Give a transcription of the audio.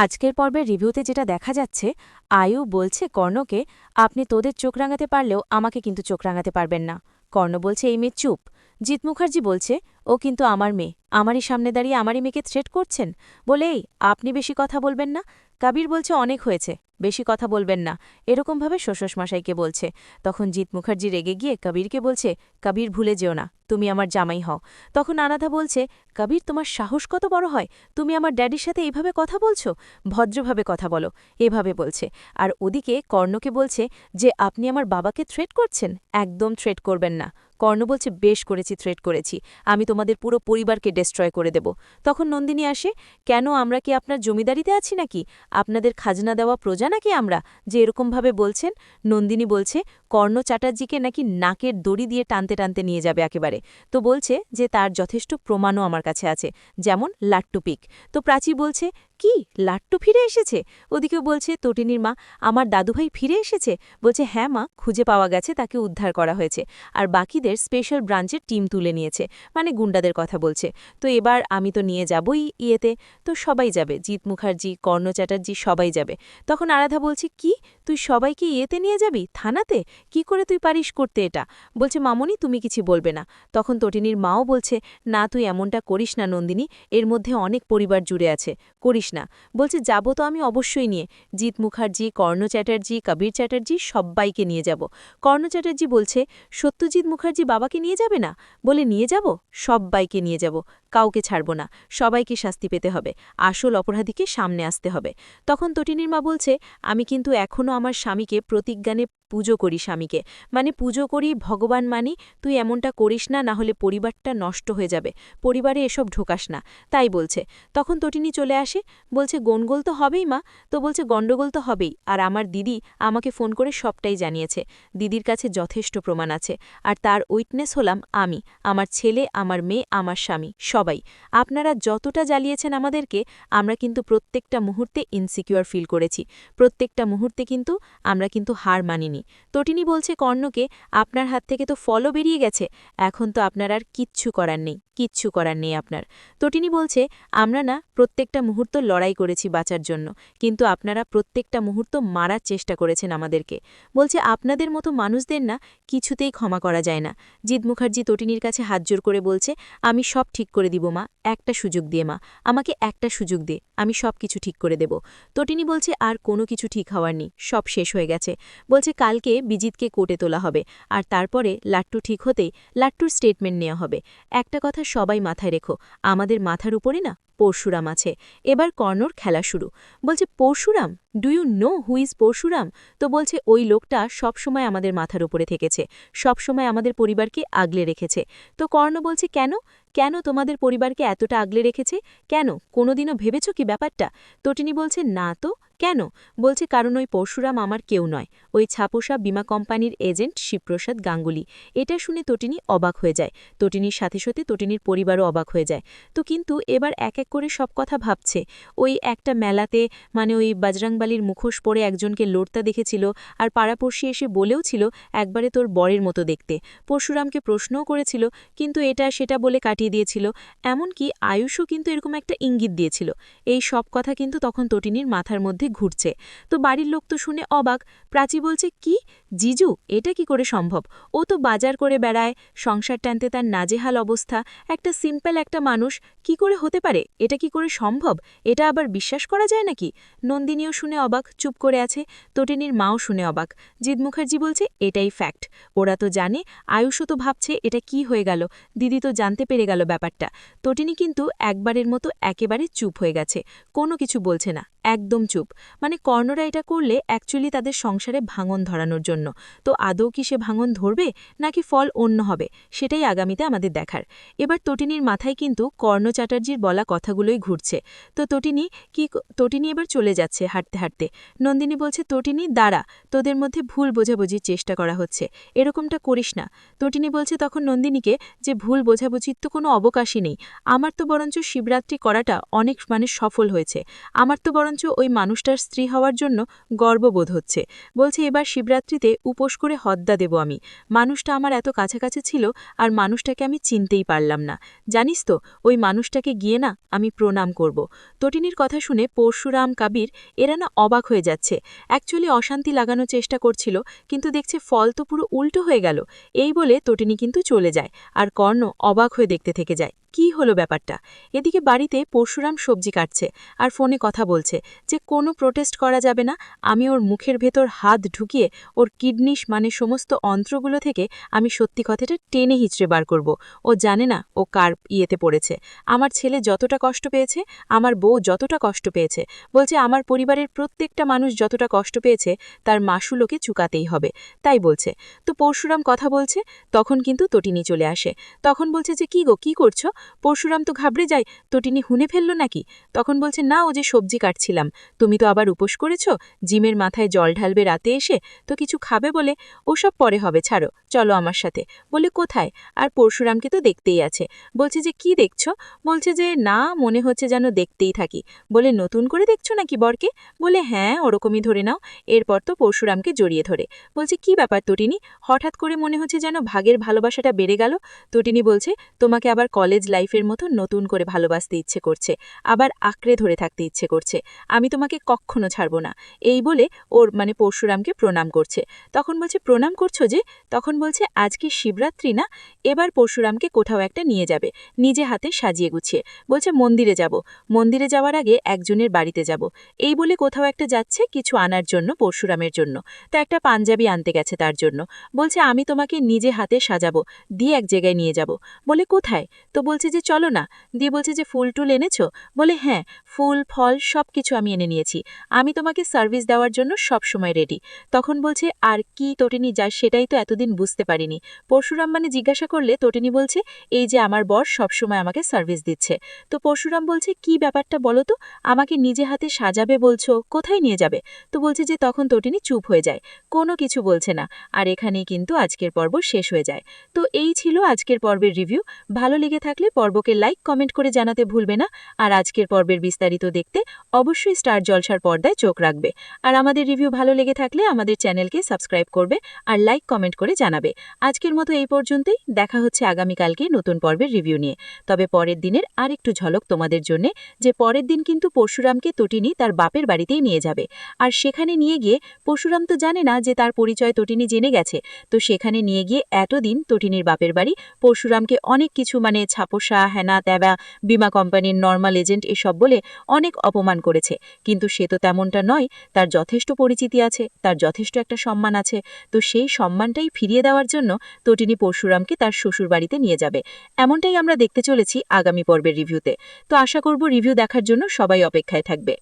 আজকের পর্বের রিভিউতে যেটা দেখা যাচ্ছে, আয়ু বলছে কর্ণকে, আপনি তোদের চোখ রাঙাতে পারলেও আমাকে কিন্তু চোখ রাঙাতে পারবেন না। কর্ণ বলছে, এই মেয়ে চুপ। জিৎ মুখার্জি বলছে, ও কিন্তু আমার মেয়ে, আমারই সামনে দাঁড়িয়ে আমারই মেয়েকে থ্রেট করছেন। বলে, এই আপনি বেশি কথা বলবেন না। কবির বলছে, অনেক হয়েছে, বেশি কথা বলবেন না, এরকমভাবে শ্বশুরমশাইকে বলছে। তখন জিৎ মুখার্জি রেগে গিয়ে কবিরকে বলছে, কবির ভুলে যেও না, তুমি আমার জামাই হও। তখন আনাধা বলছে, কবির তোমার সাহস কত বড় হয়, তুমি আমার ড্যাডির সাথে এইভাবে কথা বলছো, ভদ্রভাবে কথা বলো, এভাবে বলছে। আর ওদিকে কর্ণকে বলছে যে আপনি আমার বাবাকে থ্রেট করছেন, একদম থ্রেট করবেন না। কর্ণ বলছে, বেশ করেছি, থ্রেট করেছি, আমি তোমাদের পুরো পরিবারকে ডেস্ট্রয় করে দেব। তখন নন্দিনী আসে, কেন আমরা কি আপনার জমিদারিতে আছি নাকি, আপনাদের খাজনা দেওয়া প্রজা নাকি আমরা, যে এরকমভাবে বলছেন। নন্দিনী বলছে কর্ণ চ্যাটার্জিকে নাকি নাকের দড়ি দিয়ে টানতে টানতে নিয়ে যাবে একেবারে। তো বলছে যে তার যথেষ্ট প্রমাণও আমার কাছে আছে, যেমন লাট্টু পিক। তো প্রাচী বলছে, কি লাট্টু ফিরে এসেছে? ওদিকেও বলছে তটিনীর মা, আমার দাদুভাই ফিরে এসেছে। বলছে, হ্যাঁ মা, খুঁজে পাওয়া গেছে, তাকে উদ্ধার করা হয়েছে, আর বাকিদের স্পেশাল ব্রাঞ্চের টিম তুলে নিয়েছে, মানে গুন্ডাদের কথা বলছে। তো এবার আমি তো নিয়ে যাবই ইয়েতে। তো সবাই যাবে, জিৎ মুখার্জি, কর্ণ চ্যাটার্জি, সবাই যাবে। তখন আরাধা বলছে, কি তুই সবাইকে ইয়েতে নিয়ে যাবি, থানাতে? কি করে তুই পারিস করতে এটা? বলছে, মামনি তুমি কিছু বলবে না। তখন তটিনীর মাও বলছে, না তুই এমনটা করিস না নন্দিনী, এর মধ্যে অনেক পরিবার জুড়ে আছে, করিস না। বলছে, যাব তো আমি অবশ্যই নিয়ে, জিৎ মুখার্জি, কর্ণ চ্যাটার্জি, কবির চ্যাটার্জি, সব্বাইকে নিয়ে যাব। কর্ণ চ্যাটার্জি বলছে, সত্যজিৎ মুখার্জি বাবাকে নিয়ে যাবে না? বলে, নিয়ে যাব, সব্বাইকে নিয়ে যাব, কাউকে ছাড়ব না, সবাইকে শাস্তি পেতে হবে, আসল অপরাধীকে সামনে আসতে হবে। তখন তটিনীর মা বলছে, আমি কিন্তু এখনও আমার স্বামীকে প্রতিজ্ঞানে পুজো করি, স্বামীকে মানে পুজো করি, ভগবান মানি, তুই এমনটা করিস না, না হলে পরিবারটা নষ্ট হয়ে যাবে, পরিবারে এসব ঢোকাস না, তাই বলছে। তখন তটিনী চলে আসে, বলছে, গন্ডগোল তো হবেই মা। তো বলছে, গন্ডগোল তো হবেই, আর আমার দিদি আমাকে ফোন করে সবটাই জানিয়েছে, দিদির কাছে যথেষ্ট প্রমাণ আছে, আর তার উইটনেস হলাম আমি, আমার ছেলে, আমার মেয়ে, আমার স্বামী, সবাই। আপনারা যতটা জ্বালিয়েছেন আমাদেরকে, আমরা কিন্তু প্রত্যেকটা মুহূর্তে ইনসিকিউর ফিল করেছি, প্রত্যেকটা মুহূর্তে কিন্তু আমরা কিন্তু হার মানিনি। তটিনী বলছে কর্ণকে, আপনার হাত থেকে তো ফলও বেরিয়ে গেছে, এখন তো আপনার আর কিচ্ছু করার নেই, কিচ্ছু করার নেই আপনার। তটিনী বলছে, আমরা না প্রত্যেকটা মুহূর্ত লড়াই করেছি বাঁচার জন্য, কিন্তু আপনারা প্রত্যেকটা মুহূর্ত মারার চেষ্টা করেছেন আমাদেরকে। বলছে, আপনাদের মতো মানুষদের না কিছুতেই ক্ষমা করা যায় না। জিৎ মুখার্জি তটিনীর কাছে হাত জোর করে বলছে, আমি সব ঠিক করে দিব মা, একটা সুযোগ দিয়ে মা, আমাকে একটা সুযোগ দে, আমি সব কিছু ঠিক করে দেব। তটিনী বলছে, আর কোনো কিছু ঠিক হওয়ার নেই, সব শেষ হয়ে গেছে। বলছে, কালকে বিজিতকে কোর্টে তোলা হবে, আর তারপরে লাট্টু ঠিক হতেই লাট্টুর স্টেটমেন্ট নেওয়া হবে। একটা কথা সবাই মাথায় রেখো, আমাদের মাথার উপরে না পরশুরাম আছে। এবার কর্ণর খেলা শুরু। বলছে, Parashuram, do you know who is Parashuram? তো বলছে, ওই লোকটা সবসময় আমাদের মাথার উপরে থেকেছে, সবসময় আমাদের পরিবারকে আগলে রেখেছে। তো কর্ণ বলছে, কেন, কেন তোমাদের পরিবারকে এতটা আগলে রেখেছে, কেন, কোনোদিনও ভেবেছ কি ব্যাপারটা? তটিনী বলছে, না তো, কেন? বলছে, কারণ ওই পরশুরাম আমার কেউ নয়, ওই ছাপোষা বিমা কোম্পানির এজেন্ট শিবপ্রসাদ গাঙ্গুলি। এটা শুনে তটিনী অবাক হয়ে যায়, তটিনীর সাথে সাথে তটিনীর পরিবারও অবাক হয়ে যায়। তো কিন্তু এবার এক এক করে সব কথা ভাবছে। ওই একটা মেলাতে, মানে ওই বজরংবলীর মুখোশ পরে একজনকে লড়তা দেখেছিল, আর পাড়াপড়শি এসে বলেও ছিল, একবারে তোর বরের মতো দেখতে। পরশুরামকে প্রশ্নও করেছিল, কিন্তু এটা সেটা বলে কাটিয়ে দিয়েছিল। এমনকি আয়ুষও কিন্তু এরকম একটা ইঙ্গিত দিয়েছিল। এই সব কথা কিন্তু তখন তটিনীর মাথার মধ্যে ঘুরছে। তো বাড়ির লোক তো শুনে অবাক। প্রাচী বলছে, কি জিজু, এটা কি করে সম্ভব? ও তো বাজার করে বেড়ায়, সংসার টানতে তার নাজেহাল অবস্থা, একটা সিম্পল একটা মানুষ, কি করে হতে পারে, এটা কি করে সম্ভব, এটা আবার বিশ্বাস করা যায় নাকি? নন্দিনীও শুনে অবাক, চুপ করে আছে। তটিনীর মাও শুনে অবাক। জিৎ মুখার্জি বলছে, এটাই ফ্যাক্ট, ওরা তো জানে, আয়ুষও তো ভাবছে এটা কি হয়ে গেল, দিদি তো জানতে পেরে গেল ব্যাপারটা। তটিনী কিন্তু একবারের মতো একেবারে চুপ হয়ে গেছে, কোনো কিছু বলছে না, একদম চুপ। মানে কর্ণরা এটা করলে অ্যাকচুয়ালি তাদের সংসারে ভাঙন ধরানোর জন্য। তো আদৌ কি সে ভাঙন ধরবে, নাকি ফল অন্য হবে, সেটাই আগামীতে আমাদের দেখার। এবার তটিনীর মাথায় কিন্তু কর্ণ চ্যাটার্জির বলা কথাগুলোই ঘুরছে। তো তটিনী এবার চলে যাচ্ছে হাঁটতে হাঁটতে। নন্দিনী বলছে, তটিনী দাঁড়া, তোদের মধ্যে ভুল বোঝাবুঝির চেষ্টা করা হচ্ছে, এরকমটা করিস না। তটিনী বলছে তখন নন্দিনীকে, যে ভুল বোঝাবুঝির তো কোনো অবকাশই নেই, আমার তো বরঞ্চ শিবরাত্রি করাটা অনেক মানে সফল হয়েছে, আমার তো বরঞ্চ বরঞ্চ ওই মানুষটার স্ত্রী হওয়ার জন্য গর্ববোধ হচ্ছে। বলছে এবার শিবরাত্রিতে উপোস করে হদ্দা দেব আমি। মানুষটা আমার এত কাছাকাছি ছিল আর মানুষটাকে আমি চিনতেই পারলাম না। জানিস তো ওই মানুষটাকে গিয়ে না আমি প্রণাম করব। তটিনীর কথা শুনে পরশুরাম, কাবির এরা না অবাক হয়ে যাচ্ছে। অ্যাকচুয়ালি অশান্তি লাগানোর চেষ্টা করছিল, কিন্তু দেখছে ফল তো পুরো উল্টো হয়ে গেল। এই বলে তটিনী কিন্তু চলে যায়, আর কর্ণ অবাক হয়ে দেখতে থেকে যায় কি হলো ব্যাপারটা। এদিকে বাড়িতে পরশুরাম সবজি কাটছে আর ফোনে কথা বলছে যে কোনো প্রোটেস্ট করা যাবে না, আমি ওর মুখের ভেতর হাত ঢুকিয়ে ওর কিডনিস মানে সমস্ত অন্ত্রগুলো থেকে আমি সত্যি কথাটা টেনে হিচড়ে বার করব। ও জানে না ও কার ইয়েতে পড়েছে। আমার ছেলে যতটা কষ্ট পেয়েছে, আমার বউ যতটা কষ্ট পেয়েছে, বলছে আমার পরিবারের প্রত্যেকটা মানুষ যতটা কষ্ট পেয়েছে তার মাসুল ওকে চুকাতেই হবে, তাই বলছে। তো পরশুরাম কথা বলছে, তখন কিন্তু তটিনী চলে আসে। তখন বলছে যে কি গো, কি করছো? পরশুরাম তো ঘাবড়ে যায়, তটিনী হুনে ফেললো নাকি? তখন বলছে না, ও যে সবজি কাটছিলাম। তুমি তো আবার উপোস করেছো, জিমের মাথায় জল ঢালবে রাতে এসে, তো কিছু খাবে বলে। ওসব পরে হবে, ছাড়ো, চলো আমার সাথে। বলে কোথায়? আর পরশুরামকে তো দেখতেই আছে। বলছে যে কি দেখছো? বলছে যে না, মনে হচ্ছে যেন দেখতেই থাকি। বলে নতুন করে দেখছো নাকি বরকে? বলে হ্যাঁ, ওরকমই ধরে নাও। এরপর তো পরশুরামকে জড়িয়ে ধরে বলছে কি ব্যাপার তটিনী, হঠাৎ করে মনে হচ্ছে যেন ভাগের ভালোবাসাটা বেড়ে গেল। তটিনী বলছে তোমাকে আবার কলেজ লাইফের মতো নতুন করে ভালোবাসতে ইচ্ছে করছে, আবার আঁকড়ে ধরে থাকতে ইচ্ছে করছে। আমি তোমাকে কখনো ছাড়ব না। এই বলে ওর মানে পরশুরামকে প্রণাম করছে। তখন বলছে প্রণাম করছো যে? তখন বলছে আজকে শিবরাত্রি না, এবার পরশুরামকে কোথাও একটা নিয়ে যাবে, নিজে হাতে সাজিয়ে গুছিয়ে। বলছে মন্দিরে যাব, মন্দিরে যাওয়ার আগে একজনের বাড়িতে যাব। এই বলে কোথাও একটা যাচ্ছে কিছু আনার জন্য পরশুরামের জন্য। তো একটা পাঞ্জাবি আনতে গেছে তার জন্য। বলছে আমি তোমাকে নিজে হাতে সাজাবো, দিয়ে এক জায়গায় নিয়ে যাব। বলে কোথায়? তো বলছে যে চলো না। দিয়ে বলছে যে ফুল টুল এনেছো? বলে হ্যাঁ, ফুল ফল সব কিছু আমি এনে নিয়েছি, আমি তোমাকে সার্ভিস দেওয়ার জন্য সব সময় রেডি। তখন বলছে আর কি তটিনী, যা সেটাই তো এতদিন বুঝতে পারিনি। পরশুরাম মানে জিজ্ঞাসা করলে তটিনী বলছে এই যে আমার বর সবসময় আমাকে সার্ভিস দিচ্ছে। তো পরশুরাম বলছে কি ব্যাপারটা বলো তো, আমাকে নিজে হাতে সাজাবে বলছো, কোথায় নিয়ে যাবে? তো বলছে যে তখন তটিনী চুপ হয়ে যায়, কোনো কিছু বলছে না। আর এখানেই কিন্তু আজকের পর্ব শেষ হয়ে যায়। তো এই ছিল আজকের পর্বের রিভিউ। ভালো লেগে থাকলে পর্বকে লাইক কমেন্ট করে জানাতে ভুলবে না। আর আজকের পর্বের বিস্তারিত দেখতে অবশ্যই স্টার জলসার পর্দায় চোখ রাখবে। আর আমাদের রিভিউ ভালো লেগে থাকলে আমাদের চ্যানেলকে সাবস্ক্রাইব করবে আর লাইক কমেন্ট করে জানাবে। আজকের মতো এই পর্যন্তই, দেখা হচ্ছে আগামীকালকে নতুন পর্বের রিভিউ নিয়ে। তবে পরের দিনের আরেকটু ঝলক তোমাদের জন্য, যে পরের দিন কিন্তু পরশুরামকে তটিনী তার বাপের বাড়িতেই নিয়ে যাবে। আর সেখানে নিয়ে গিয়ে পরশুরাম তো জানে না যে তার পরিচয় তটিনী জেনে গেছে। তো সেখানে নিয়ে গিয়ে এতদিন তটিনীর বাপের বাড়ি পরশুরামকে অনেক কিছু মানে ছাপোষা, হেনা ত্যাবা, বিমা কোম্পানির নর্মাল এজেন্ট এসব বলে অনেক অপমান করেছে। কিন্তু সে তো তেমনটা নয়, তার যথেষ্ট পরিচিতি আছে, তার যথেষ্ট একটা সম্মান আছে। তো সেই সম্মানটাই ফিরিয়ে দেওয়ার জন্য তটিনী পরশুরামকে তার শ্বশুর বাড়িতে নিয়ে যাবে। এমনটাই আমরা দেখতে চলেছি আগামী পর্বের রিভিউতে। তো আশা করব রিভিউ দেখার জন্য সবাই অপেক্ষায় থাকবে।